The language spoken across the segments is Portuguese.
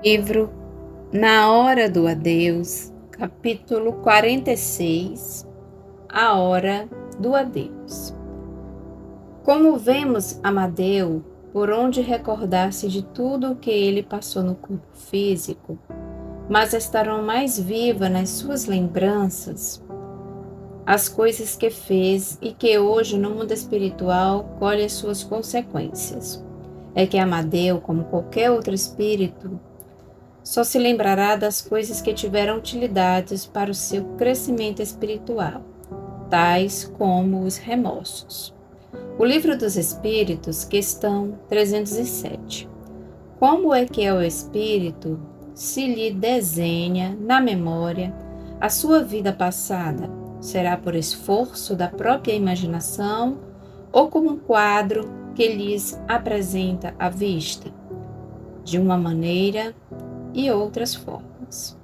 Livro Na Hora do Adeus, capítulo 46, A Hora do Adeus. Como vemos Amadeu, por onde recordar-se de tudo o que ele passou no corpo físico, mas estarão mais vivas nas suas lembranças as coisas que fez e que hoje no mundo espiritual colhe as suas consequências. É que Amadeu, como qualquer outro espírito, só se lembrará das coisas que tiveram utilidades para o seu crescimento espiritual, tais como os remorsos. O Livro dos Espíritos, questão 307. Como é que ao espírito se lhe desenha na memória a sua vida passada? Será por esforço da própria imaginação ou como um quadro que lhes apresenta à vista? De uma maneira e outras formas.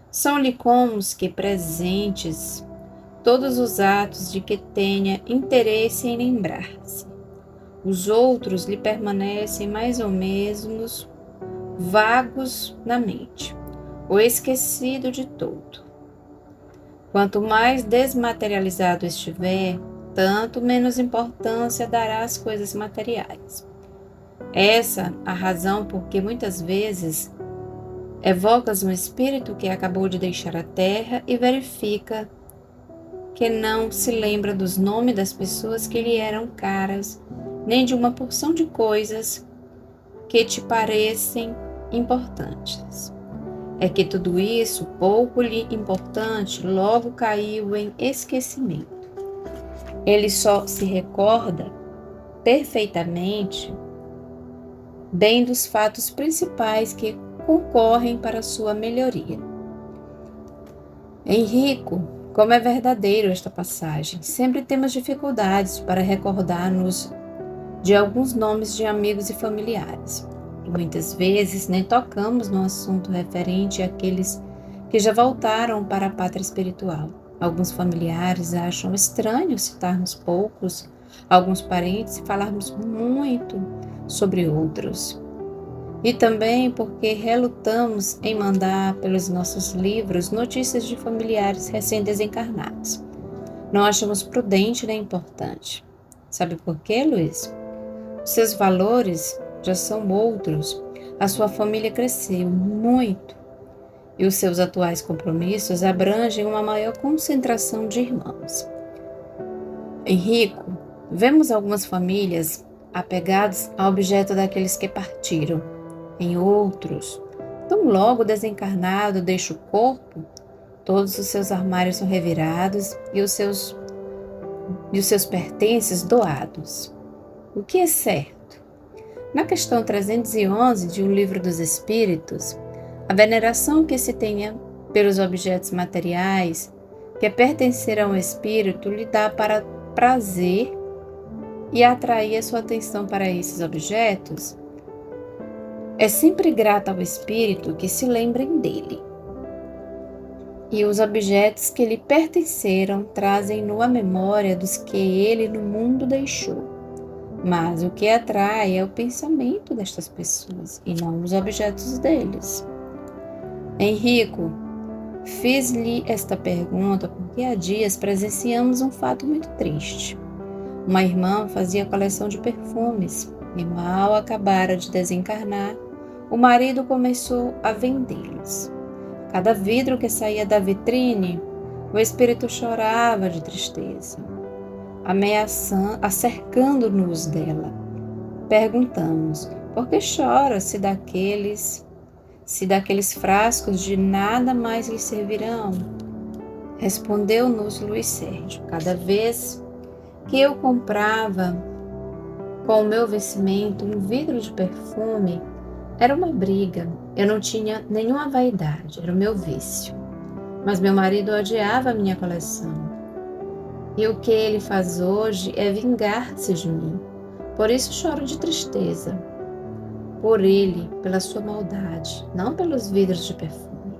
São-lhe como que presentes todos os atos de que tenha interesse em lembrar-se. Os outros lhe permanecem mais ou menos vagos na mente, ou esquecido de todo. Quanto mais desmaterializado estiver, tanto menos importância dará às coisas materiais. Essa a razão por que muitas vezes evocas um espírito que acabou de deixar a terra e verifica que não se lembra dos nomes das pessoas que lhe eram caras, nem de uma porção de coisas que te parecem importantes. É que tudo isso, pouco lhe importante, logo caiu em esquecimento. Ele só se recorda perfeitamente bem dos fatos principais que concorrem para sua melhoria. Henrico, como é verdadeiro esta passagem, sempre temos dificuldades para recordar-nos de alguns nomes de amigos e familiares. E muitas vezes nem tocamos no assunto referente àqueles que já voltaram para a pátria espiritual. Alguns familiares acham estranho citarmos poucos, alguns parentes e falarmos muito sobre outros. E também porque relutamos em mandar pelos nossos livros notícias de familiares recém-desencarnados. Não achamos prudente nem importante. Sabe por quê, Luiz? Os seus valores já são outros. A sua família cresceu muito e os seus atuais compromissos abrangem uma maior concentração de irmãos. Henrico, vemos algumas famílias apegadas ao objeto daqueles que partiram. Em outros, tão logo desencarnado deixa o corpo, todos os seus armários são revirados e os seus pertences doados. O que é certo? Na questão 311 de O Livro dos Espíritos, a veneração que se tenha pelos objetos materiais que pertencer a um espírito lhe dá para prazer e atrair a sua atenção para esses objetos, é sempre grata ao espírito que se lembrem dele. E os objetos que lhe pertenceram trazem-no a memória dos que ele no mundo deixou. Mas o que atrai é o pensamento destas pessoas e não os objetos deles. Henrico, fiz-lhe esta pergunta porque há dias presenciamos um fato muito triste. Uma irmã fazia coleção de perfumes e mal acabara de desencarnar, o marido começou a vendê-los. Cada vidro que saía da vitrine, o espírito chorava de tristeza, acercando-nos dela. Perguntamos, por que chora se daqueles frascos de nada mais lhe servirão? Respondeu-nos Luiz Sérgio, cada vez que eu comprava com o meu vencimento um vidro de perfume, era uma briga. Eu não tinha nenhuma vaidade, era o meu vício. Mas meu marido odiava a minha coleção. E o que ele faz hoje é vingar-se de mim. Por isso choro de tristeza. Por ele, pela sua maldade, não pelos vidros de perfume.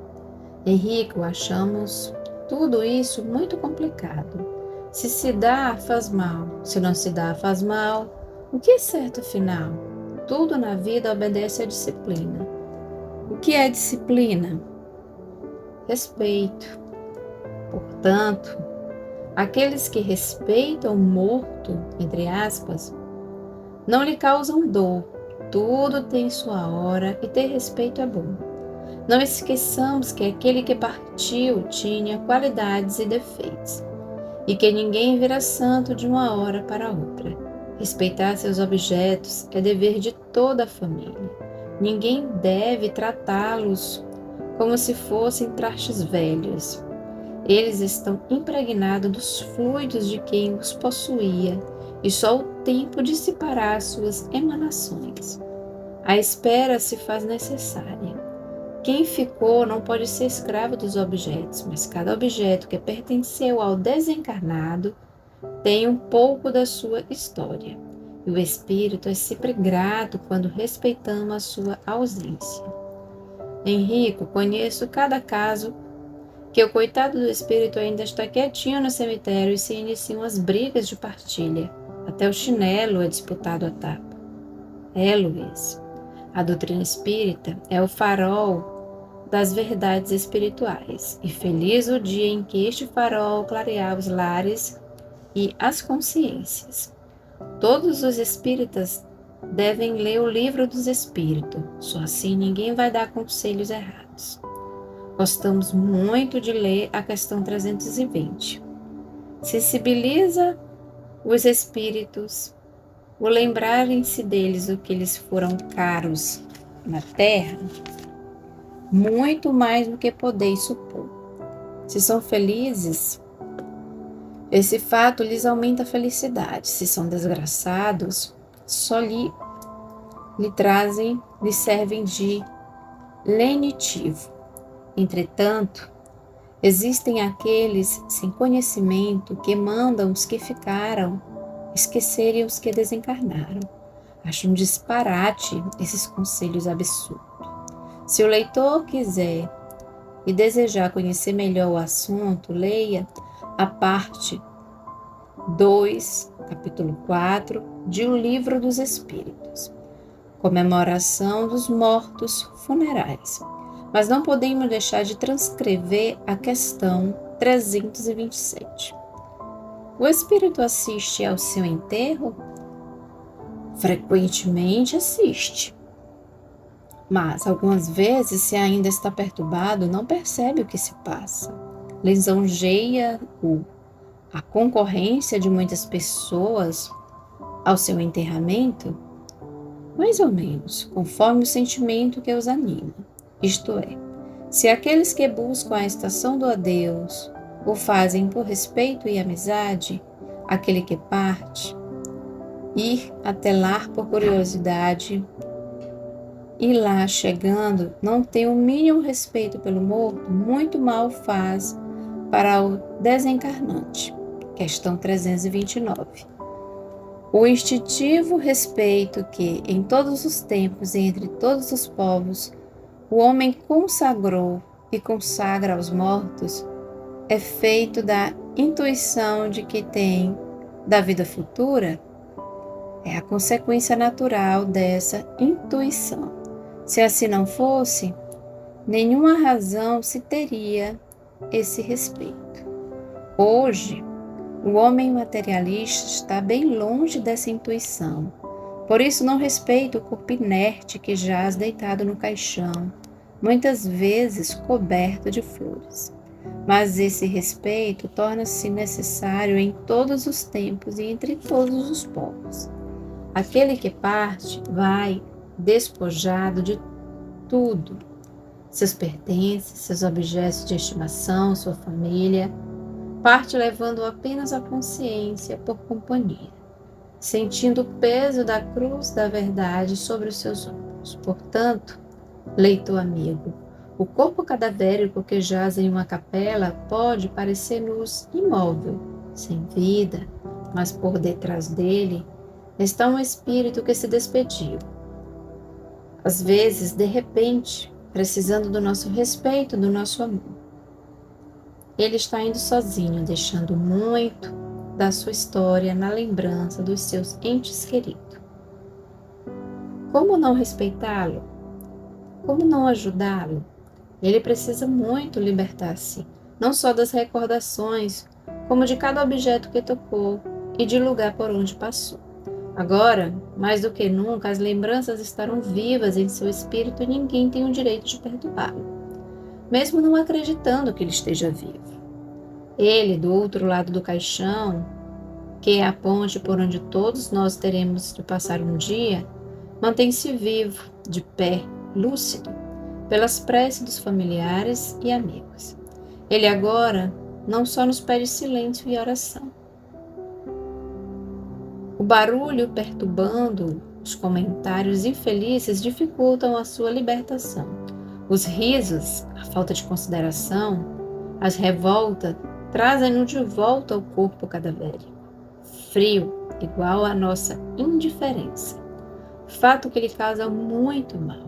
Henrico, achamos tudo isso muito complicado. Se se dá, faz mal. Se não se dá, faz mal. O que é certo, afinal? Tudo na vida obedece à disciplina. O O que é disciplina? Respeito. Portanto, aqueles que respeitam o morto, entre aspas, não lhe causam dor. Tudo tem sua hora e ter respeito é bom. Não esqueçamos que aquele que partiu tinha qualidades e defeitos, e que ninguém vira santo de uma hora para outra. Respeitar seus objetos é dever de toda a família. Ninguém deve tratá-los como se fossem trastes velhos. Eles estão impregnados dos fluidos de quem os possuía, e só o tempo dissipará suas emanações. A espera se faz necessária. Quem ficou não pode ser escravo dos objetos, mas cada objeto que pertenceu ao desencarnado tem um pouco da sua história. E o espírito é sempre grato quando respeitamos a sua ausência. Henrico, conheço cada caso que o coitado do espírito ainda está quietinho no cemitério e se iniciam as brigas de partilha. Até o chinelo é disputado a tapa. Luiz, a doutrina espírita é o farol das verdades espirituais, e feliz o dia em que este farol clarear os lares e as consciências. Todos os espíritas devem ler o livro dos espíritos, só assim ninguém vai dar conselhos errados. Gostamos muito de ler a questão 320. Sensibiliza os espíritos, o lembrarem-se deles o que lhes foram caros na terra, muito mais do que podeis supor. Se são felizes, esse fato lhes aumenta a felicidade. Se são desgraçados, só lhe servem de lenitivo. Entretanto, existem aqueles sem conhecimento que mandam os que ficaram esquecerem os que desencarnaram. Acho um disparate esses conselhos absurdos. Se o leitor quiser e desejar conhecer melhor o assunto, leia a parte 2, capítulo 4, de O Livro dos Espíritos, Comemoração dos Mortos Funerais. Mas não podemos deixar de transcrever a questão 327. O espírito assiste ao seu enterro? Frequentemente assiste. Mas, algumas vezes, se ainda está perturbado, não percebe o que se passa. Lisonjeia-o a concorrência de muitas pessoas ao seu enterramento? Mais ou menos, conforme o sentimento que os anima. Isto é, se aqueles que buscam a estação do adeus o fazem por respeito e amizade, aquele que parte, ir até lá por curiosidade, e lá chegando não tem o mínimo respeito pelo morto, muito mal faz para o desencarnante. Questão 329. O instintivo respeito que, em todos os tempos e entre todos os povos, o homem consagrou e consagra aos mortos, é feito da intuição de que tem da vida futura? É a consequência natural dessa intuição. Se assim não fosse, nenhuma razão se teria esse respeito. Hoje, o homem materialista está bem longe dessa intuição. Por isso não respeita o corpo inerte que jaz deitado no caixão, muitas vezes coberto de flores. Mas esse respeito torna-se necessário em todos os tempos e entre todos os povos. Aquele que parte vai despojado de tudo, seus pertences, seus objetos de estimação, sua família, parte levando apenas a consciência por companhia, sentindo o peso da cruz da verdade sobre os seus ombros. Portanto, leitor amigo, o corpo cadavérico que jaz em uma capela pode parecer-nos imóvel, sem vida, mas por detrás dele está um espírito que se despediu. Às vezes, de repente, precisando do nosso respeito, do nosso amor. Ele está indo sozinho, deixando muito da sua história na lembrança dos seus entes queridos. Como não respeitá-lo? Como não ajudá-lo? Ele precisa muito libertar-se, não só das recordações, como de cada objeto que tocou e de lugar por onde passou. Agora, mais do que nunca, as lembranças estarão vivas em seu espírito e ninguém tem o direito de perturbá-lo, mesmo não acreditando que ele esteja vivo. Ele, do outro lado do caixão, que é a ponte por onde todos nós teremos de passar um dia, mantém-se vivo, de pé, lúcido, pelas preces dos familiares e amigos. Ele agora não só nos pede silêncio e oração. O barulho perturbando os comentários infelizes dificultam a sua libertação. Os risos, a falta de consideração, as revoltas trazem-no de volta ao corpo cadavérico, frio, igual à nossa indiferença, fato que lhe causa muito mal.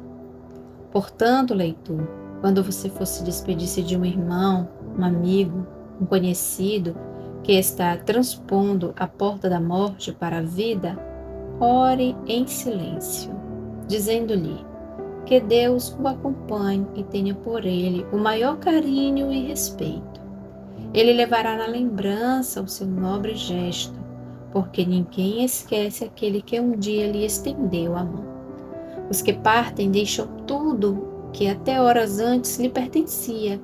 Portanto, leitor, quando você for se despedir-se de um irmão, um amigo, um conhecido que está transpondo a porta da morte para a vida, ore em silêncio, dizendo-lhe que Deus o acompanhe e tenha por ele o maior carinho e respeito. Ele levará na lembrança o seu nobre gesto, porque ninguém esquece aquele que um dia lhe estendeu a mão. Os que partem deixam tudo que até horas antes lhe pertencia,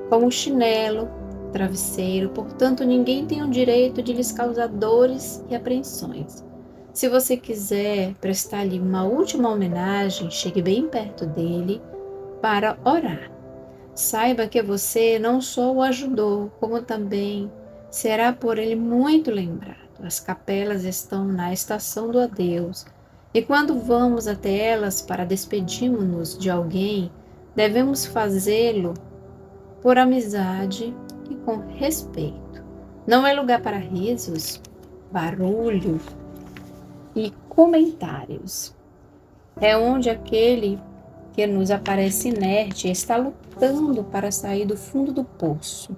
como chinelo, travesseiro, portanto ninguém tem o direito de lhes causar dores e apreensões. Se você quiser prestar-lhe uma última homenagem, chegue bem perto dele para orar. Saiba que você não só o ajudou, como também será por ele muito lembrado. As capelas estão na estação do adeus, e quando vamos até elas para despedirmos-nos de alguém, devemos fazê-lo por amizade e com respeito. Não é lugar para risos, barulho e comentários. É onde aquele que nos aparece inerte está lutando para sair do fundo do poço,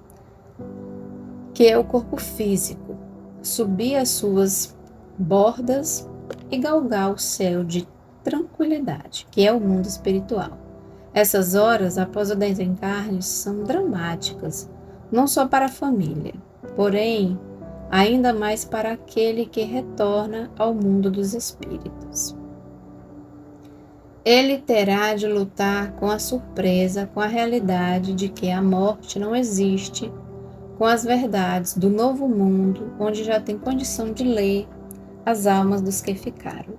que é o corpo físico, subir as suas bordas e galgar o céu de tranquilidade, que é o mundo espiritual. Essas horas após o desencarne são dramáticas, não só para a família, porém, ainda mais para aquele que retorna ao mundo dos espíritos. Ele terá de lutar com a surpresa, com a realidade de que a morte não existe, com as verdades do novo mundo, onde já tem condição de ler as almas dos que ficaram.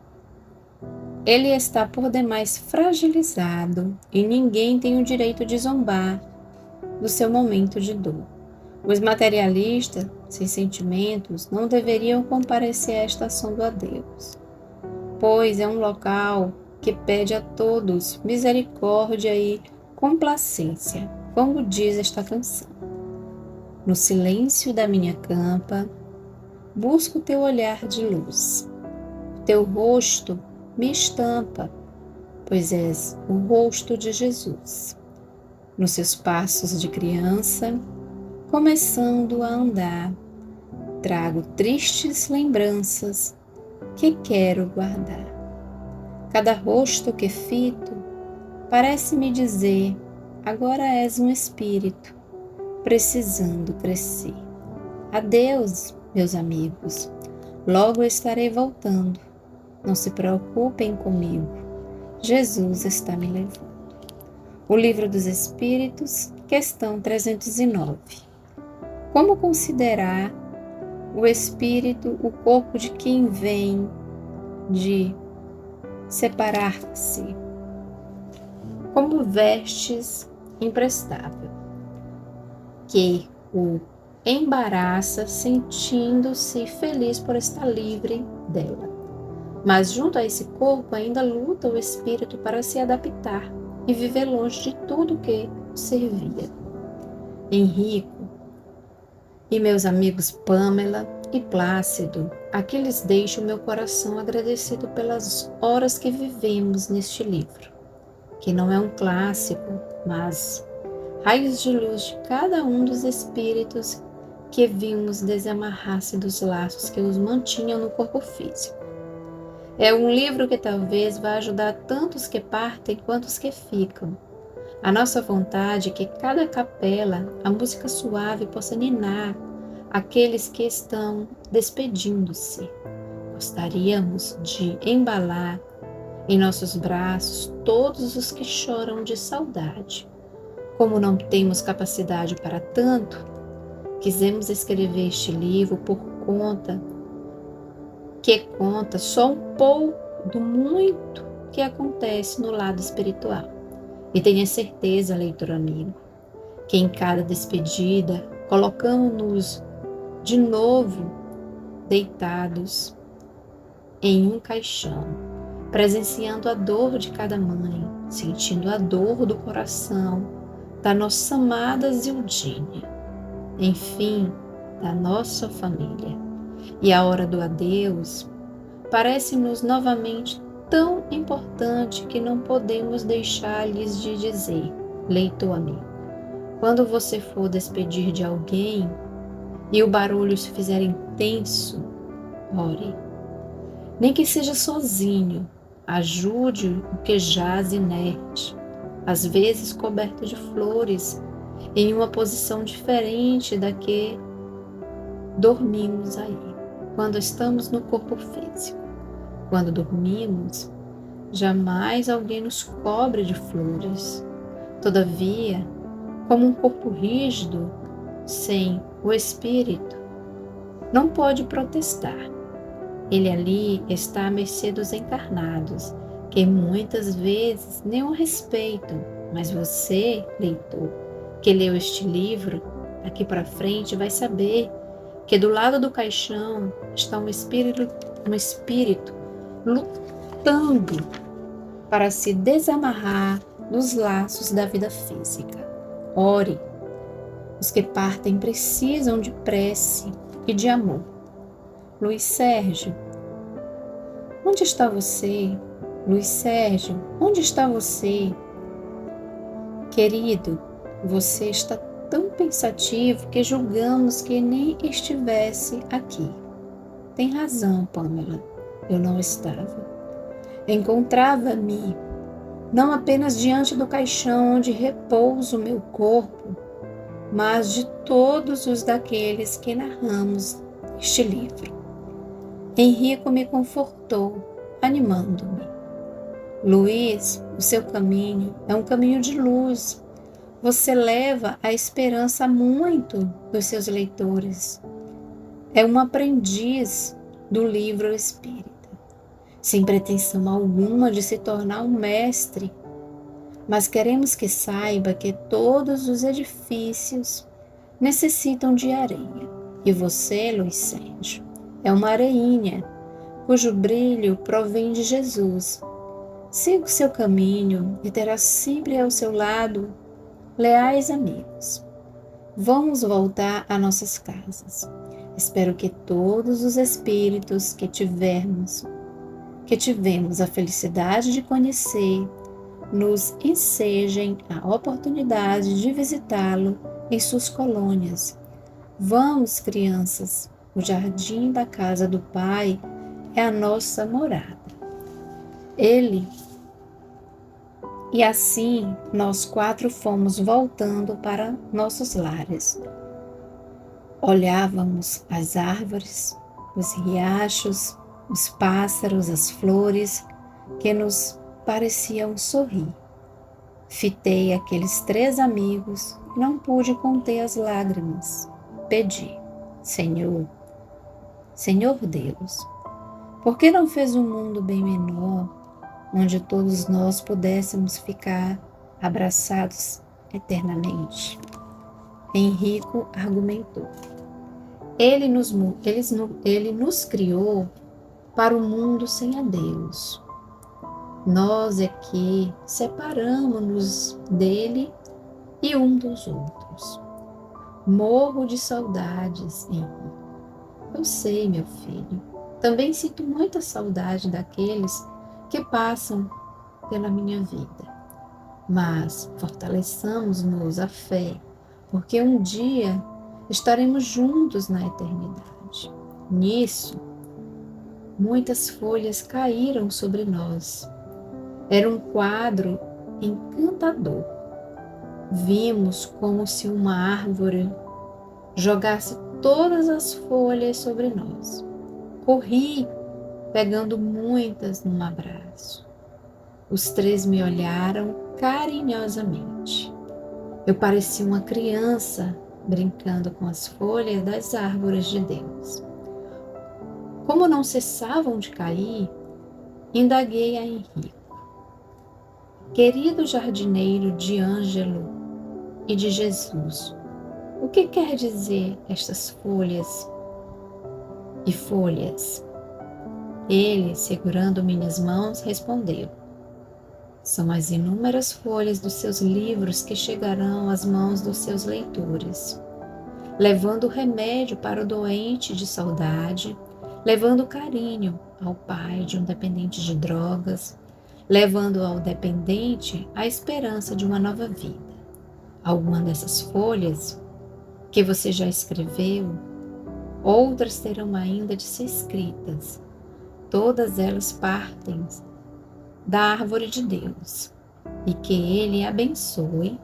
Ele está por demais fragilizado e ninguém tem o direito de zombar do seu momento de dor. Os materialistas, sem sentimentos, não deveriam comparecer à estação do adeus, pois é um local que pede a todos misericórdia e complacência, como diz esta canção. No silêncio da minha campa, busco teu olhar de luz. Teu rosto me estampa, pois és o rosto de Jesus. Nos seus passos de criança, começando a andar, trago tristes lembranças que quero guardar. Cada rosto que fito parece-me dizer: agora és um espírito, precisando crescer. Adeus, meus amigos, logo estarei voltando. Não se preocupem comigo, Jesus está me levando. O Livro dos Espíritos, questão 309. Como considerar o espírito o corpo de quem vem de separar-se, como vestes imprestável, que o embaraça sentindo-se feliz por estar livre dela. Mas junto a esse corpo ainda luta o espírito para se adaptar e viver longe de tudo que o servia. Henrico e meus amigos Pamela e Plácido, aqui lhes deixo o meu coração agradecido pelas horas que vivemos neste livro, que não é um clássico, mas raios de luz de cada um dos espíritos que vimos desamarrar-se dos laços que os mantinham no corpo físico. É um livro que talvez vá ajudar tanto os que partem quanto os que ficam. A nossa vontade é que cada capela, a música suave possa ninar aqueles que estão despedindo-se. Gostaríamos de embalar em nossos braços todos os que choram de saudade. Como não temos capacidade para tanto, quisemos escrever este livro por conta que conta só um pouco do muito que acontece no lado espiritual. E tenha certeza, leitor amigo, que em cada despedida colocamos-nos de novo deitados em um caixão, presenciando a dor de cada mãe, sentindo a dor do coração da nossa amada Zildine, enfim, da nossa família. E a hora do adeus parece-nos novamente tão importante que não podemos deixar-lhes de dizer, leitor amigo, quando você for despedir de alguém e o barulho se fizer intenso, ore. Nem que seja sozinho, ajude o que jaz inerte, às vezes coberto de flores, em uma posição diferente da que dormimos aí, quando estamos no corpo físico. Quando dormimos, jamais alguém nos cobre de flores. Todavia, como um corpo rígido, sem o espírito, não pode protestar. Ele ali está à mercê dos encarnados, que muitas vezes nem o respeitam. Mas você, leitor, que leu este livro, daqui para frente vai saber que do lado do caixão está um espírito lutando para se desamarrar dos laços da vida física. Ore. Os que partem precisam de prece e de amor. Luiz Sérgio, onde está você? Luiz Sérgio, onde está você? Querido, você está tão pensativo que julgamos que nem estivesse aqui. Tem razão, Pamela, eu não estava. Encontrava-me não apenas diante do caixão onde repousa o meu corpo, mas de todos os daqueles que narramos este livro. Henrico me confortou, animando-me. Luiz, o seu caminho é um caminho de luz. Você leva a esperança a muito dos seus leitores. É um aprendiz do livro espírita, sem pretensão alguma de se tornar um mestre, mas queremos que saiba que todos os edifícios necessitam de areia. E você, Luiz Sérgio, é uma areinha, cujo brilho provém de Jesus. Siga o seu caminho e terá sempre ao seu lado leais amigos. Vamos voltar a nossas casas. Espero que todos os espíritos que tivemos a felicidade de conhecer, nos ensejem a oportunidade de visitá-lo em suas colônias. Vamos, crianças, o jardim da casa do Pai é a nossa morada. E assim nós quatro fomos voltando para nossos lares. Olhávamos as árvores, os riachos, os pássaros, as flores que nos pareciam sorrir. Fitei aqueles 3 amigos e não pude conter as lágrimas. Pedi, Senhor Deus, por que não fez um mundo bem menor, onde todos nós pudéssemos ficar abraçados eternamente? Henrico argumentou. Ele nos criou para o mundo sem adeus. Nós é que separamos-nos dele e um dos outros. Morro de saudades, Henrico. Eu sei, meu filho. Também sinto muita saudade daqueles que passam pela minha vida. Mas fortaleçamos-nos a fé, porque um dia estaremos juntos na eternidade. Nisso, muitas folhas caíram sobre nós. Era um quadro encantador. Vimos como se uma árvore jogasse todas as folhas sobre nós. Corri, pegando muitas num abraço. Os três me olharam carinhosamente. Eu parecia uma criança brincando com as folhas das árvores de Deus. Como não cessavam de cair, indaguei a Henrico. Querido jardineiro de Ângelo e de Jesus, o que quer dizer estas folhas e folhas? Ele, segurando minhas mãos, respondeu: são as inúmeras folhas dos seus livros que chegarão às mãos dos seus leitores, levando remédio para o doente de saudade, levando carinho ao pai de um dependente de drogas, levando ao dependente a esperança de uma nova vida. Alguma dessas folhas que você já escreveu, outras terão ainda de ser escritas. Todas elas partem da árvore de Deus, e que Ele abençoe,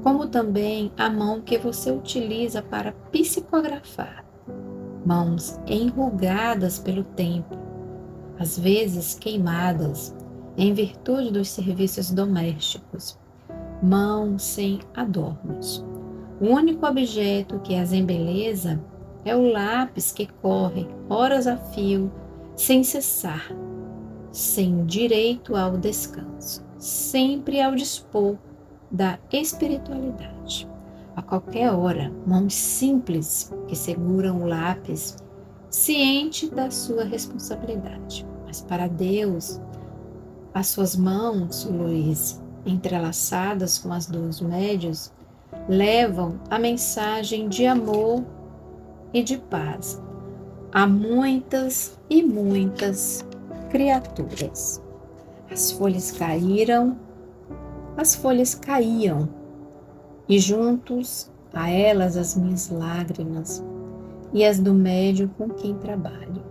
como também a mão que você utiliza para psicografar, mãos enrugadas pelo tempo, às vezes queimadas em virtude dos serviços domésticos, mãos sem adornos. O único objeto que as embeleza é o lápis que corre horas a fio, sem cessar, sem direito ao descanso, sempre ao dispor da espiritualidade. A qualquer hora, mãos simples que seguram o lápis, ciente da sua responsabilidade. Mas para Deus, as suas mãos, Luiz, entrelaçadas com as dos médios, levam a mensagem de amor e de paz a muitas e muitas criaturas. As folhas caíram, as folhas caíam, e juntos a elas as minhas lágrimas e as do médium com quem trabalho.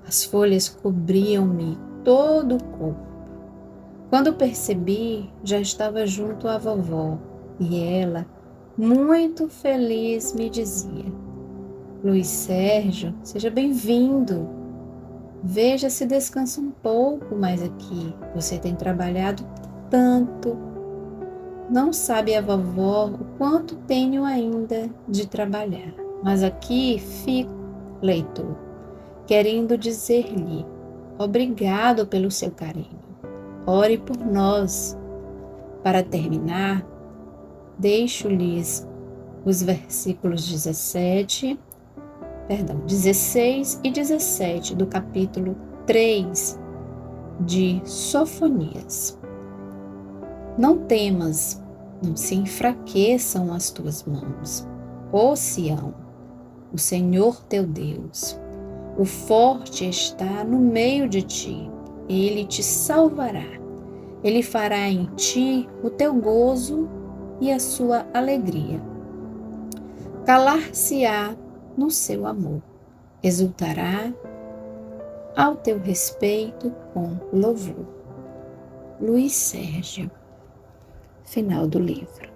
As folhas cobriam-me todo o corpo. Quando percebi, já estava junto à vovó, e ela, muito feliz, me dizia: Luiz Sérgio, seja bem-vindo. Veja se descansa um pouco mais aqui. Você tem trabalhado tanto. Não sabe a vovó o quanto tenho ainda de trabalhar. Mas aqui fico, leitor, querendo dizer-lhe obrigado pelo seu carinho. Ore por nós. Para terminar, deixo-lhes os versículos 16 e 17 do capítulo 3 de Sofonias. Não temas, não se enfraqueçam as tuas mãos, ó Sião, o Senhor teu Deus, o forte está no meio de ti, ele te salvará, ele fará em ti o teu gozo e a sua alegria. Calar-se-á no seu amor, exultará ao teu respeito com louvor. Luiz Sérgio. Final do livro.